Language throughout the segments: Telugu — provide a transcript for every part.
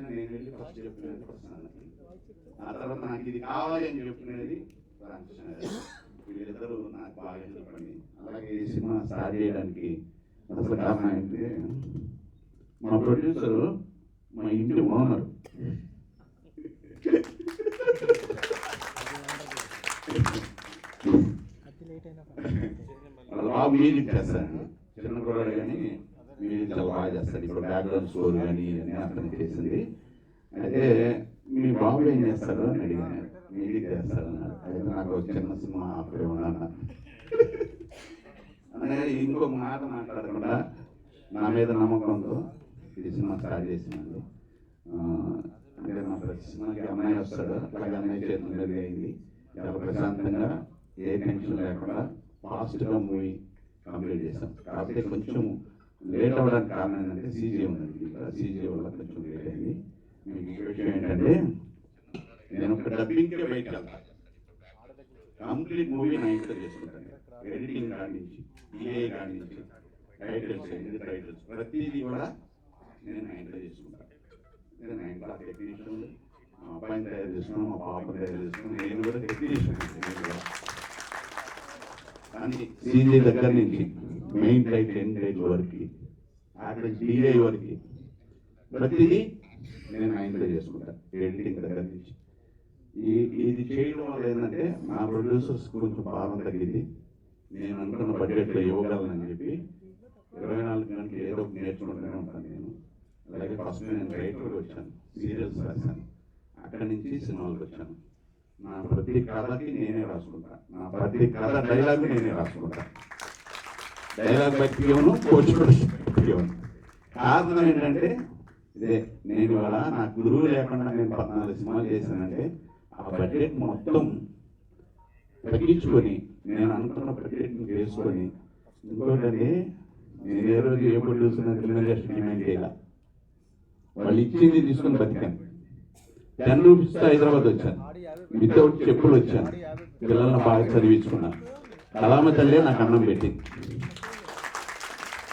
నేను వెళ్ళి ఫస్ట్ చెప్పినది ప్రసన్నకి, ఆ తర్వాత నాకు ఇది కావాలి అని చెప్పినది రామకృష్ణ గారు. వీళ్ళిద్దరూ నాకు బాగా హెల్ప్ పడింది. అలాగే ఈ సినిమా స్టార్ట్ చేయడానికి అసలు కారణం ఏంటి, మా ప్రొడ్యూసరు మా ఇంటి ఓనర్. వాళ్ళ బాబు మ్యూజిక్ చేస్తాడు, చిన్న కుర్రాడు కానీ మ్యూజిక్ చాలా బాగా చేస్తాడు. ఇప్పుడు బ్యాక్గ్రౌండ్ స్కోర్ కానీ అన్నీ అతను చేసింది. అయితే మీ బాబు ఏం చేస్తాడు అని అడిగాను. మ్యూజిక్ చేస్తాడు అన్నాడు. అయితే నాకు చిన్న సినిమా ఆఫర్ ఉన్నాను అనే ఇంకో మాట మాట్లాడకుండా నా మీద నమ్మకంతో ఇది సినిమా స్టార్ట్ చేసినాను. అంటే నా ప్రతి సినిమాకి అమ్మాయి వస్తాడు, అట్లాగే అమ్మాయి చేతుల మీద అయింది. చాలా ప్రశాంతంగా ఏ టెన్షన్ లేకుండా ఫాస్ట్గా మూవీ కంప్లీట్ చేశాం. కాకపోతే కొంచెం లేట్ అవ్వడానికి కారణం ఏంటంటే సీజీ ఉందండి. సీజీ వల్ల కొంచెం లేట్ అయింది. మీకు ఈ విషయం ఏంటంటే, నేను ఒక డబ్బింగ్కే బయటకు వెళ్తాను, కంప్లీట్ మూవీ నా ఇంట్లో చేసుకుంటాను. ఎడిటింగ్ కాడి నుంచి, ఈఏ కాడి నుంచి, టైటిల్స్, టైటిల్స్ ప్రతిదీ కూడా నేను నా ఇంట్లో చేసుకుంటాను. నేను నా ఇంట్లో టెక్నీషియన్, మా అబ్బాయిని తయారు చేసుకున్నాను, మా పాపని తయారు చేసుకున్నాను. నేను కూడా టెక్నీషియన్. కానీ సీజీ దగ్గర నుంచి మెయిన్ టైట్ ఎండ్ టైట్ వరకు, అక్కడ డిఐ వరకు ప్రతిదీ నేను నా ఇంట్లో చేసుకుంటాను. ఎడిటింగ్ దగ్గర నుంచి ఇది చేయడం వల్ల ఏంటంటే నా ప్రొడ్యూసర్స్ కొంచెం భారం తగ్గింది. నేను అనుకున్న బడ్జెట్లో ఇవ్వగలనని చెప్పి 24 గంటలు ఏదో ఒకటి నేర్చుకుంటూనే ఉంటాను నేను. అలాగే ఫస్ట్ నేను రైటర్కి వచ్చాను, సీరియల్స్ రాశాను, అక్కడి నుంచి సినిమాలకు వచ్చాను. నా ప్రతి కథకి నేనే రాసుకుంటాను, నా ప్రతి కథ డైలాగ్ నేనే రాసుకుంటాను. డైలాగ్ బతికేవను, కోచ్ కూడా బతికేవను. కారణం ఏంటంటే ఇదే, నేను ఇవాళ నా గురువు లేకుండా నేను 14 సినిమాలు చేశానంటే ఆ బడ్జెట్ మొత్తం తగ్గించుకొని నేను అనుకున్న బడ్జెట్ని వేసుకొని, ఇంకోటంటే నేను ఏ రోజు ఏ ప్రొడ్యూసర్ రికమెండేషన్ డిమాండ్ చేయాలి, వాళ్ళు ఇచ్చింది తీసుకొని బతికాను. 10 రూపీస్తో హైదరాబాద్ వచ్చాను, వితౌట్ చెప్పులు వచ్చాను, పిల్లలను బాగా చదివించుకున్నాను. కలామ తల్లే నాకు అన్నం పెట్టింది,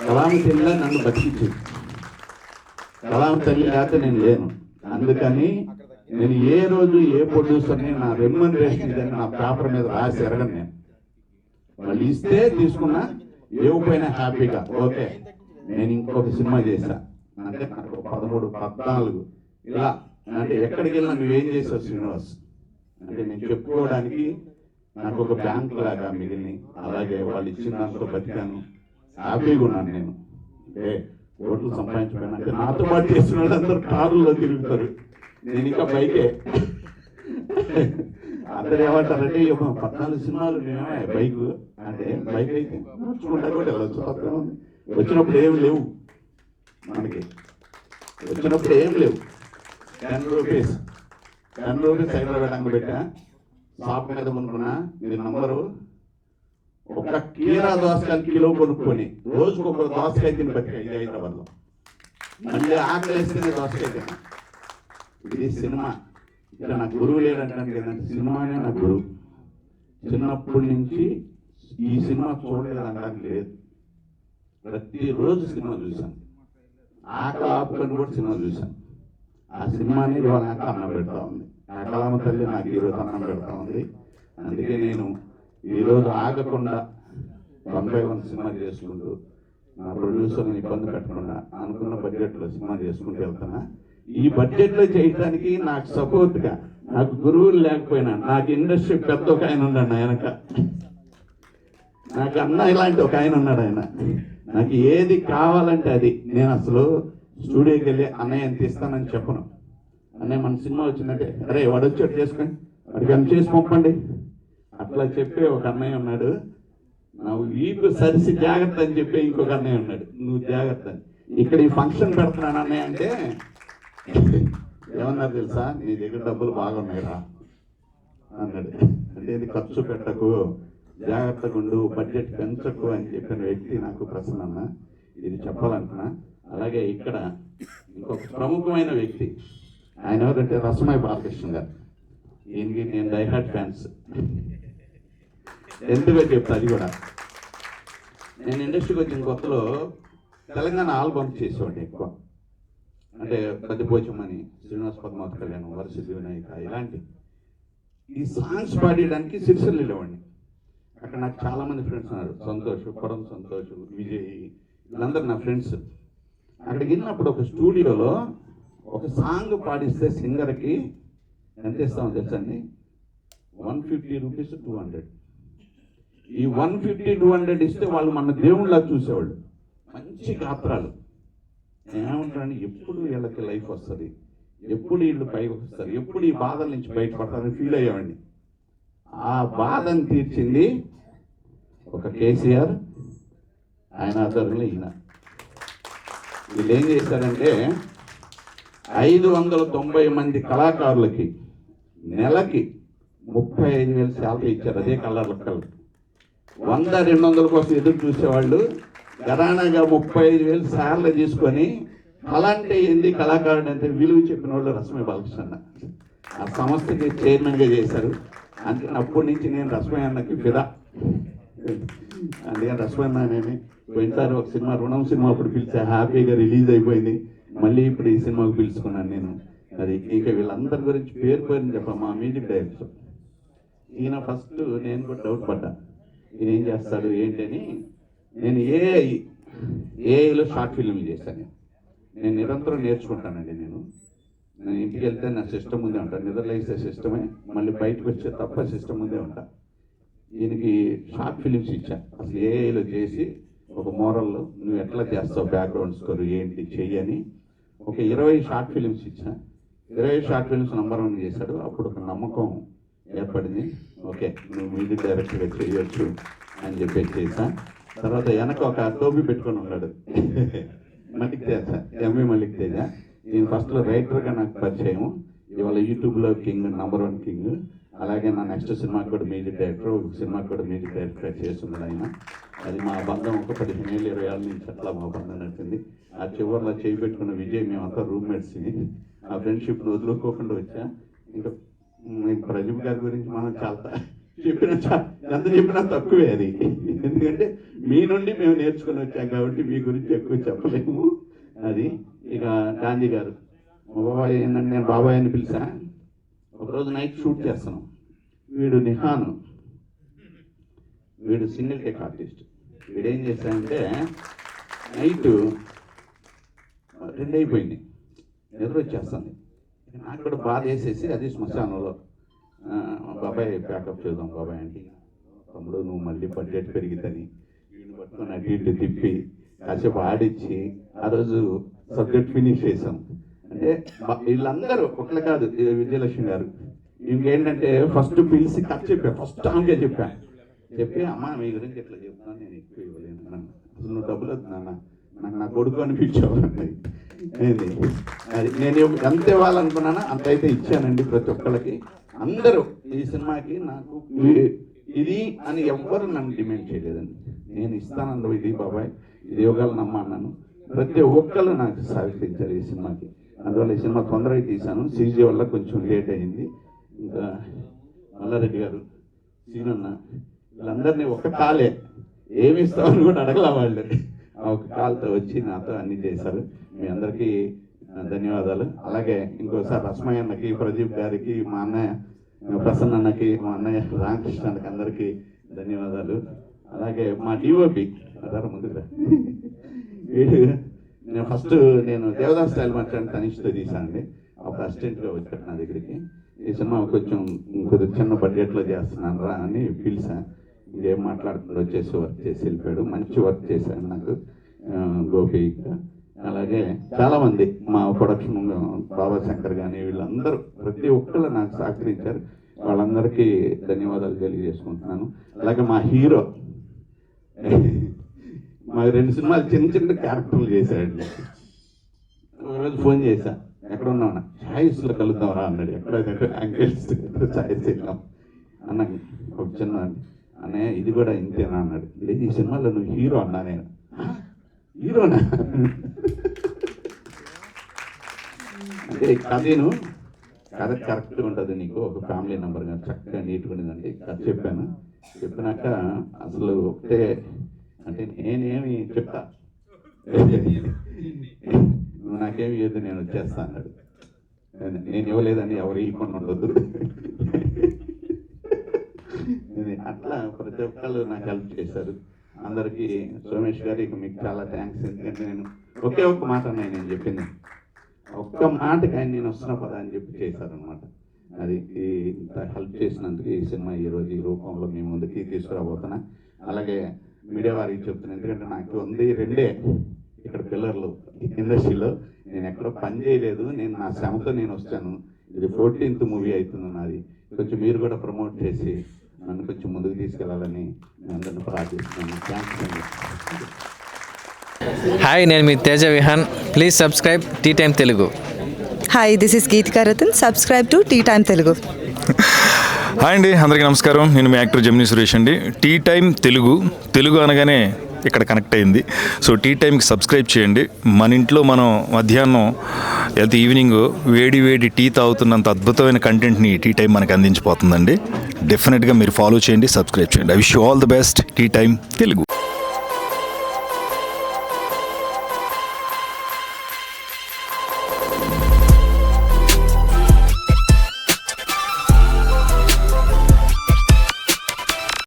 కలామ తల్లి నన్ను బతికించింది. కలామ తల్లి లేకపోతే నేను లేను. అందుకని నేను ఏ రోజు ఏ ప్రొడ్యూసర్ని నా రెమ్యునరేషన్ ఇదని నా పేపర్ మీద రాసి ఎరగను. నేను వాళ్ళు ఇస్తే తీసుకున్నా, ఇవ్వకపోయినా హ్యాపీగా ఓకే. నేను ఇంకొక సినిమా చేశా అంటే నాకు 13, 14 ఇలా అంటే ఎక్కడికి వెళ్ళినా నువ్వేం చేసావు శ్రీనివాస్ అంటే నేను చెప్పుకోవడానికి నాకు ఒక బ్యాంక్ లాగా మిగిలిని. అలాగే వాళ్ళు ఇచ్చిన దాంట్లో బతికాను, హ్యాపీగా ఉన్నాను నేను. అంటే ఓట్లు సంపాదించుకున్నాను. అంటే నాతో పాటు చేసిన వాళ్ళందరూ కారుల్లో తిరుగుతారు, నేను ఇంకా బైకే. అందరు ఏమంటారంటే 14 సినిమాలు మేమే బైక్ అంటే బైక్ అయితే నడుచుకుంటా కూడా వెళ్ళచ్చు. వచ్చినప్పుడు ఏం లేవు మనకి, వచ్చినప్పుడు ఏం లేవు. 10 రూపీస్ హైదరాబాద్ అంగ పెట్టా, షాప్ మీద కొనుక్కున్నా. ఇది నంబరు ఒక కీరా దోసకాయలు కిలో కొనుక్కొని రోజుకు ఒక దోసకాయ తిని బతికా ఇది హైదరాబాద్లో. మళ్ళీ ఆకలి వేస్తేనే దోసకాయ తిన్నా. ఇది సినిమా. ఇక్కడ నా గురువు లేదంటాను కదంటే సినిమానే నా గురువు. చిన్నప్పటి నుంచి ఈ సినిమా చూడలేదనడానికి లేదు, ప్రతిరోజు సినిమా చూశాను. ఆకలి ఆపుకొని కూడా సినిమా చూశాను. ఆ సినిమాని ఇవాళ నాకు అన్నం పెడతా ఉంది. ఆ కలామ తల్లి నాకు ఈరోజు అన్నం పెడతా ఉంది. అందుకే నేను ఈరోజు ఆగకుండా 1/1 సినిమా చేసుకుంటూ నా ప్రొడ్యూసర్ని ఇబ్బంది పెట్టకుండా అనుకున్న బడ్జెట్లో సినిమా చేసుకుంటూ వెళ్తున్నా. ఈ బడ్జెట్లో చేయడానికి నాకు సపోర్ట్గా నాకు గురువులు లేకపోయినా నాకు ఇండస్ట్రీ పెద్ద ఒక ఆయన ఉన్నాడు వెనక. నాకు అన్న ఇలాంటి ఒక ఆయన ఉన్నాడు. ఆయన నాకు ఏది కావాలంటే అది. నేను అసలు స్టూడియోకి వెళ్ళి అన్నయ్య ఎంత ఇస్తానని చెప్పను. అన్నయ్య మన సినిమా వచ్చిందంటే అరే వాడు వచ్చి చేసుకొని వాడికి ఎంత చేసి పంపండి అట్లా చెప్పే ఒక అన్నయ్య ఉన్నాడు. నువ్వు వీపు సరిసి జాగ్రత్త అని చెప్పి ఇంకొక అన్నయ్య ఉన్నాడు, నువ్వు జాగ్రత్త అని. ఇక్కడ ఈ ఫంక్షన్ పెడుతున్నాను అన్నయ్య అంటే ఏమన్నారు తెలుసా, నీ దగ్గర డబ్బులు బాగున్నాయిరా అన్నాడు. అంటే ఇది ఖర్చు పెట్టకు, జాగ్రత్తగా ఉండు, బడ్జెట్ పెంచకు అని చెప్పిన వ్యక్తి నాకు ప్రసన్న. ఇది చెప్పాలనుకున్నా. అలాగే ఇక్కడ ఇంకొక ప్రముఖమైన వ్యక్తి ఆయన ఎవరంటే రసమై బాలకృష్ణ గారు. ఈయనకి నేను డైహార్ట్ ఫ్యాన్స్. ఎందుకో చెప్తా, అది కూడా నేను ఇండస్ట్రీకి వచ్చిన కొత్తలో తెలంగాణ ఆల్బమ్ చేసేవాడిని ఎక్కువ. అంటే పెద్దపోచమ్మని, శ్రీనివాస పద్మావతి కళ్యాణం, వరసిద్ధి వినాయక, ఇలాంటి ఈ సాంగ్స్ పాడేయడానికి సిరిసిల్ల వెళ్ళేవాడిని. అక్కడ నాకు చాలామంది ఫ్రెండ్స్ ఉన్నారు, సంతోష్, పొరం సంతోష్, విజయ్, వీళ్ళందరూ నా ఫ్రెండ్స్. అక్కడికి వెళ్ళినప్పుడు ఒక స్టూడియోలో ఒక సాంగ్ పాడిస్తే సింగర్కి ఎంత ఇస్తామో తెలుసండి, 150 రూపీస్ 200. ఈ 150, 200 ఇస్తే వాళ్ళు మన దేవుళ్ళ చూసేవాళ్ళు, మంచి గాత్రాలు. ఏమంటారని ఎప్పుడు వీళ్ళకి లైఫ్ వస్తుంది, ఎప్పుడు వీళ్ళు పైకి వస్తారు, ఎప్పుడు ఈ బాధల నుంచి బయటపడతారని ఫీల్ అయ్యేవాడిని. ఆ బాధను తీర్చింది ఒక కేసీఆర్, ఆయన ఆధ్వర్యంలో ఈయన. వీళ్ళు ఏం చేశారంటే 590 మంది కళాకారులకి నెలకి 35,000 శాలరీ ఇచ్చారు. అదే కలర్లు 100-200 కోసం ఎదురు చూసేవాళ్ళు గరానాగా 35,000 శాలరీ తీసుకొని కళ అంటే ఏంది, కళాకారుడు అంటే విలువ చెప్పిన వాళ్ళు రసమయ్య బాలకృష్ణ ఆ సంస్థకి చైర్మన్గా చేశారు. అందుకని అప్పటి నుంచి నేను రసమయ్య అన్నకి ఫిదా. అందుకని రసమయ్య నేను పోయినసారి ఒక సినిమా రుణం సినిమా అప్పుడు పిలిచా, హ్యాపీగా రిలీజ్ అయిపోయింది. మళ్ళీ ఇప్పుడు ఈ సినిమాకి పిలుచుకున్నాను నేను. అది ఇక వీళ్ళందరి గురించి పేరు చెప్పా. మా మ్యూజిక్ డైరెక్టర్ ఈయన ఫస్ట్ నేను కూడా డౌట్ పడ్డా, ఈయన ఏం చేస్తాడు ఏంటి అని. నేను ఏఐలో షార్ట్ ఫిల్మ్ చేశాను. నేను నిరంతరం నేర్చుకుంటానండి. నేను ఇంటికి వెళ్తే నా సిస్టమ్ ముందే ఉంటాను, నిద్రలేసే సిస్టమే, మళ్ళీ బయటకు వచ్చే తప్ప సిస్టమ్ ముందే ఉంటా. ఈయనకి షార్ట్ ఫిలిమ్స్ ఇచ్చా, అసలు ఏఐలో చేసి ఒక మోరల్ నువ్వు ఎట్లా చేస్తావు, బ్యాక్గ్రౌండ్ స్కోర్ ఏంటి చెయ్యని ఒక 20 షార్ట్ ఫిలిమ్స్ ఇచ్చా. 20 షార్ట్ ఫిలిమ్స్ నంబర్ 1 చేశాడు. అప్పుడు ఒక నమ్మకం ఏర్పడింది, ఓకే నువ్వు మ్యూజిక్ డైరెక్టర్గా చేయొచ్చు అని చెప్పి చేశా. తర్వాత వెనక ఒక టోపీ పెట్టుకొని ఉన్నాడు మల్లిక్ తేజ, ఎంవి మల్లిక్ తేజ. నేను ఫస్ట్లో రైటర్గా నాకు పరిచయం, ఇవాళ యూట్యూబ్లో కింగ్, నంబర్ 1 కింగ్. అలాగే నా నెక్స్ట్ సినిమాకి కూడా మ్యూజిక్ డైరెక్టర్, ఒక సినిమాకి కూడా మ్యూజిక్ డైరెక్టర్ చేస్తున్నాడు ఆయన. అది మా బంధం ఒక 15 ఏళ్ళు 20 ఏళ్ళ నుంచి అట్లా మా బంధం నడిచింది. ఆ చివరిలో చేయి పెట్టుకున్న విజయ్, మేమంతా రూమ్మేట్స్. ఆ ఫ్రెండ్షిప్ను వదులుకోకుండా వచ్చా. ఇంకా ప్రదీప్ గారి గురించి మనం చాలా ఎంత చెప్పినా తక్కువే అది, ఎందుకంటే మీ నుండి మేము నేర్చుకుని వచ్చాం కాబట్టి మీ గురించి ఎక్కువ చెప్పలేము. అది ఇక గాంధీ గారు, మా బాబాయ్ ఏంటంటే నేను బాబాయ్ అని పిలిచా. ఒకరోజు నైట్ షూట్ చేస్తున్నాం. వీడు నిహాన్, వీడు సింగిల్ టేక్ ఆర్టిస్ట్. వీడేం చేశాడంటే నైట్ 2 అయిపోయింది, నిద్ర వచ్చేస్తుంది. నాకు కూడా బాధ వేసేసి అది శ్మశానంలో బాబాయ్ ప్యాకప్ చేద్దాం బాబాయ్ అంటే, తమ్ముడు నువ్వు మళ్ళీ బడ్జెట్ పెరిగిద్దని వీడిని పట్టుకొని అటు ఇటు తిప్పి కాసేపు ఆడిచ్చి ఆ రోజు సబ్జెక్ట్ ఫినిష్ చేసాం. అంటే వీళ్ళందరూ ఒకళ్ళు కాదు, విజయలక్ష్మి గారు ఇంకేంటంటే ఫస్ట్ పిలిచి కథ చెప్పా, ఫస్ట్ ఆమెకే చెప్పి అమ్మ మీ గురించి ఎట్లా చెప్తాను, నేను ఎక్కువ ఇవ్వలేను అన్నాను. అసలు నువ్వు డబ్బులు వద్దు నాన్న, నాకు నా కొడుకు అనిపించావు ఏంది. అది నేను ఎంత ఇవ్వాలనుకున్నానో అంత అయితే ఇచ్చానండి ప్రతి ఒక్కళ్ళకి. అందరూ ఈ సినిమాకి నాకు ఇది అని ఎవ్వరు నన్ను డిమాండ్ చేయలేదండి. నేను ఇస్తానందు ఇది బాబాయ్, ఇది ఇవ్వగలను అమ్మ అన్నాను. ప్రతి ఒక్కళ్ళు నాకు సహకరించారు ఈ సినిమాకి. అందువల్ల ఈ సినిమా తొందరగా తీశాను. సీజీ వల్ల కొంచెం లేట్ అయింది. ఇంకా మల్లారెడ్డి గారు, సీనన్న, వీళ్ళందరినీ ఒక్క కాలే ఏమి ఇస్తామని కూడా అడగల వాళ్ళు. ఒక కాల్తో వచ్చి నాతో అన్ని చేశారు. మీ అందరికీ ధన్యవాదాలు. అలాగే ఇంకోసారి రస్మయ్య అన్నకి, ప్రదీప్ గారికి, మా అన్నయ్య ప్రసన్న అన్నకి, మా అన్నయ్య రామకృష్ణ అన్నకి అందరికీ ధన్యవాదాలు. అలాగే మా డిఓపి అదారు ముందుగా వీడు, నేను ఫస్ట్ దేవదాస్ స్టైల్ మార్చాను తనిష్తో తీసానండి. అప్పుడు అసిస్టెంట్గా వచ్చాడు నా దగ్గరికి. ఈ సినిమా కొద్దిగా చిన్న బడ్జెట్లో చేస్తున్నాను రా అని పిలిచా. ఇంకేం మాట్లాడుకుంటూ వచ్చేసి వర్క్ చేసి వెళ్ళిపోయాడు. మంచి వర్క్ చేశాను నాకు గోపి. అలాగే చాలామంది మా ప్రొడక్షన్ బాబా శంకర్ కానీ వీళ్ళందరూ ప్రతి ఒక్కరు నాకు సహకరించారు. వాళ్ళందరికీ ధన్యవాదాలు తెలియజేసుకుంటున్నాను. అలాగే మా హీరో మా 2 సినిమాలు చిన్న క్యారెక్టర్లు చేశాడండి. ఒకరోజు ఫోన్ చేశా, ఎక్కడ ఉన్నావు ఛాయిస్లో కలుద్దాం రా అన్నాడు. ఎక్కడైతే ఛాయిస్ వెళ్ళాం అన్న. ఒక చిన్న అన్నయ్య ఇది కూడా ఇంతేనా అన్నాడు. లేదు ఈ సినిమాలో నువ్వు హీరో అన్నా. నేను హీరోనా అంటే కథ కరెక్ట్గా ఉంటుంది, నీకు ఒక ఫ్యామిలీ నెంబర్ కానీ చక్కగా నీట్గా ఉండేదంటే కథ చెప్పాను. చెప్పినాక అసలు ఒకటే అంటే నేనేమి చెప్తా, నువ్వు నాకేమి ఇవ్వద్దు, నేను వచ్చేస్తా అన్నాడు. నేను ఇవ్వలేదని ఎవరు ఇవ్వకుండా ఉండదు. అట్లా ప్రతి ఒక్కళ్ళు నాకు హెల్ప్ చేశారు. అందరికీ సోమేష్ గారికి మీకు చాలా థ్యాంక్స్. ఎందుకంటే నేను ఒకే ఒక్క మాట అన్నాయి, నేను చెప్పింది ఒక్క మాటకి ఆయన నేను వస్తున్న పదా అని చెప్పి చేశారనమాట. అది ఇంత హెల్ప్ చేసినందుకు ఈ సినిమా ఈరోజు ఈ రూపంలో మీ ముందుకి తీసుకురాబోతున్నా. అలాగే మీడియా వారికి చెప్తున్నాను, ఎందుకంటే నాకు ఉంది 2 ఇక్కడ పిల్లర్లు ఇండస్ట్రీలో. నేను ఎక్కడో పని చేయలేదు, నేను నా శ్రమతో నేను వచ్చాను. ఇది 14th మూవీ అవుతుంది నాది. కొంచెం మీరు కూడా ప్రమోట్ చేసి నన్ను కొంచెం ముందుకు తీసుకెళ్ళాలని నేను అందరిని ప్రార్థిస్తున్నాను. థ్యాంక్స్ అండి. హాయ్, నేను మీ Teja Vihaan. Please subscribe tea time Telugu. Hi, this is Geetika Ratan. Subscribe to tea time Telugu. Hi అండి, అందరికీ నమస్కారం. నేను మీ యాక్టర్ జెమినీ సురేష్ అండి. టీ టైమ్ తెలుగు అనగానే ఇక్కడ కనెక్ట్ అయింది. సో టీ టైంకి సబ్స్క్రైబ్ చేయండి. మన ఇంట్లో మనం మధ్యాహ్నం లేకపోతే ఈవినింగ్ వేడి టీ తాగుతున్నంత అద్భుతమైన కంటెంట్ని టీ టైం మనకి అందించిపోతుందండి. డెఫినెట్గా మీరు ఫాలో చేయండి, సబ్స్క్రైబ్ చేయండి. I wish you all the best. Tea time Telugu.